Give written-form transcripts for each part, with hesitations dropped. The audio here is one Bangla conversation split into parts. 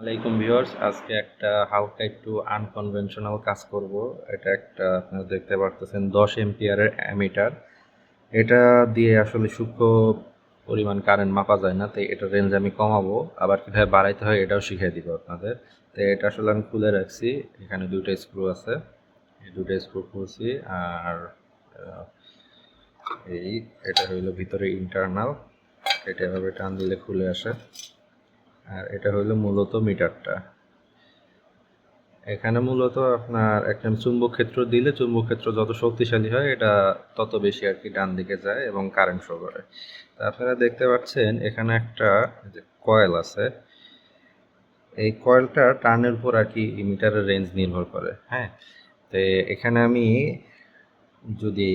আলাইকুম ভিউয়ার্স, আজকে একটা হালকা একটু আনকনভেনশনাল কাজ করব। এটা একটা আপনারা দেখতে পারতেছেন 10 এম্পিয়ারের অ্যামিটার। এটা দিয়ে আসলে সূক্ষ্ম পরিমাণ কারেন্ট মাপা যায় না, তাই এটা রেঞ্জ আমি কমাবো। আবার কীভাবে বাড়াইতে হয় এটাও শিখিয়ে দিব আপনাদের। তো এটা আসলে আমি খুলে রাখছি, এখানে দুইটা স্ক্রু আছে, এই দুটো স্ক্রু খুলছি। আর এই এটা হইলো ভিতরে ইন্টারনাল, এটা এভাবে টান দিলে খুলে আসে। আর এটা হইলো মূলত মিটারটা। এখানে মূলত আপনার একটা চুম্বক ক্ষেত্র দিলে চুম্বক ক্ষেত্র যত শক্তিশালী হয় এটা তত বেশি আর কি ডান দিকে যায় এবং কারেন্ট শো করে। তা আপনারা দেখতে পাচ্ছেন এখানে একটা যে কয়েল আছে, এই কয়েলটা টার্নের উপর আর কি মিটারের রেঞ্জ নির্ভর করে। হ্যাঁ, তো এখানে আমি যদি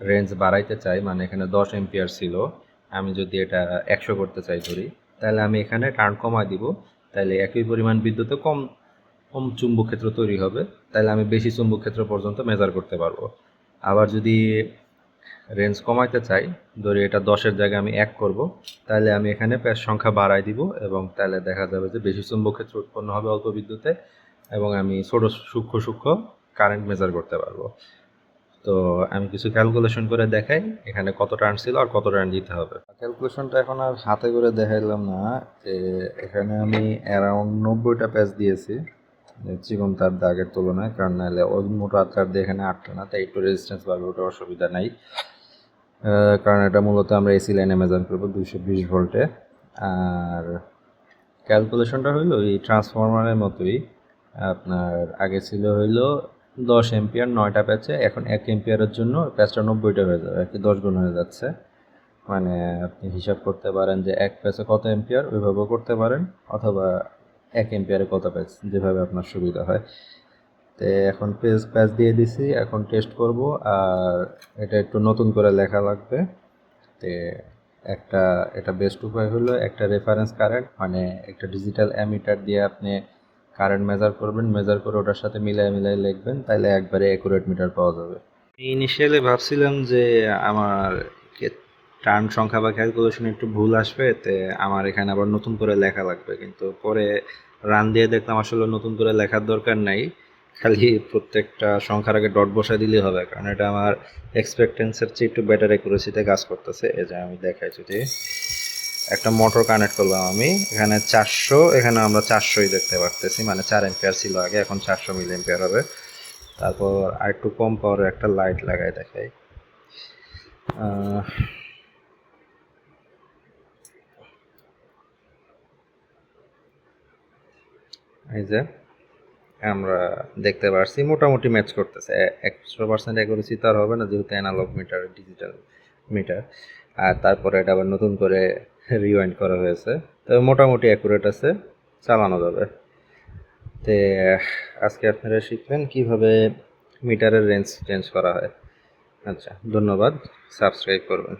রেঞ্জ বাড়াইতে চাই, মানে এখানে 10 এম্পিয়ার ছিল, আমি যদি এটা 100 করতে চাই ধরি, তাহলে আমি এখানে টার্ন কমায় দিব, তাহলে একই পরিমাণ বিদ্যুতে কম কম চুম্বক ক্ষেত্র তৈরি হবে, তাহলে আমি বেশি চুম্বক ক্ষেত্র পর্যন্ত মেজার করতে পারবো। আবার যদি রেঞ্জ কমাইতে চাই, ধরি এটা 10-এর জায়গায় আমি 1 করব, তাহলে আমি এখানে প্যাচ সংখ্যা বাড়াই দিব এবং তাহলে দেখা যাবে যে বেশি চুম্বক ক্ষেত্র উৎপন্ন হবে অল্প বিদ্যুতে এবং আমি ছোট সূক্ষ্ম সূক্ষ্ম কারেন্ট মেজার করতে পারবো। তো আমি কিছু ক্যালকুলেশন করে দেখাই এখানে কত টার্ন ছিল আর কত টার্ন দিতে হবে। ক্যালকুলেশনটা এখন আর হাতে করে দেখাইলাম না, এখানে আমি অ্যারাউন্ড 90টা প্যাচ দিয়েছি চিকন তার দাগের তুলনায়, কারণ নাহলে ওই মোটা তার দিয়ে এখানে আটটা না, তাই একটু রেজিস্ট্যান্স বাড়বে, ওটা অসুবিধা নাই। কারণ এটা মূলত আমরা এসি লাইনে মেজার করবো 220 ভোল্টে। আর ক্যালকুলেশনটা হইলো এই ট্রান্সফরমারের মতোই, আপনার আগে ছিল হইলো 10 এম্পিয়ার 9টা প্যাচে, এখন 1 এম্পিয়ারের জন্য প্যাচটা 90টা হয়ে যাবে আর কি, 10 গুণ হয়ে যাচ্ছে। মানে আপনি হিসাব করতে পারেন যে এক প্যাচে কত এম্পিয়ার, ওইভাবেও করতে পারেন, অথবা 1 এম্পিয়ারে কত প্যাচ, যেভাবে আপনার সুবিধা হয়। তো এখন প্যাচ দিয়ে দিছি, এখন টেস্ট করব। আর এটা একটু নতুন করে লেখা লাগবে। তো এটা বেস্ট উপায় হলো একটা রেফারেন্স কারেন্ট, মানে একটা ডিজিটাল অ্যামিটার দিয়ে আপনি কারেন্ট মেজার করবেন, মেজার করে ওটার সাথে মিলাই লিখবেন, তাহলে একবারে অ্যাকুরেট মিটার পাওয়া যাবে। ইনিশিয়ালি ভাবছিলাম যে আমার টার্ন সংখ্যা বা ক্যালকুলেশন একটু ভুল আসবে, তে আমার এখানে আবার নতুন করে লেখা লাগবে, কিন্তু পরে রান দিয়ে দেখলাম আসলে নতুন করে লেখার দরকার নাই, খালি প্রত্যেকটা সংখ্যার আগে ডট বসায় দিলেই হবে, কারণ এটা আমার এক্সপেক্টেন্সের চেয়ে একটু বেটার অ্যাকুরেসিতে কাজ করতেছে। এই যে আমি দেখাই, যদি একটা মোটর কানেক্ট করলাম আমি, এখানে 400, এখানে আমরা 400ই দেখতে পারতেছি, মানে 4 এম্পিয়ার ছিল আগে, এখন 400 মিলি এম্পিয়ার হবে। তারপর আর একটু কম পাওয়ারের একটা লাইট লাগাই দেখাই। এই যে আমরা দেখতে পারছি মোটামুটি ম্যাচ করতেছে। 100% অ্যাকুরেসি তো আর হবে না, যেহেতু অ্যানালগ মিটার, ডিজিটাল মিটার। আর তারপরে এটা আবার নতুন করে রিওয়াইন্ড করা হয়েছে, তবে মোটামুটি অ্যাকুরেট আছে, চালানো যাবে। তে আজকে আপনারা শিখবেন কিভাবে মিটারের রেঞ্জ চেঞ্জ করা হয়। আচ্ছা, ধন্যবাদ, সাবস্ক্রাইব করবেন।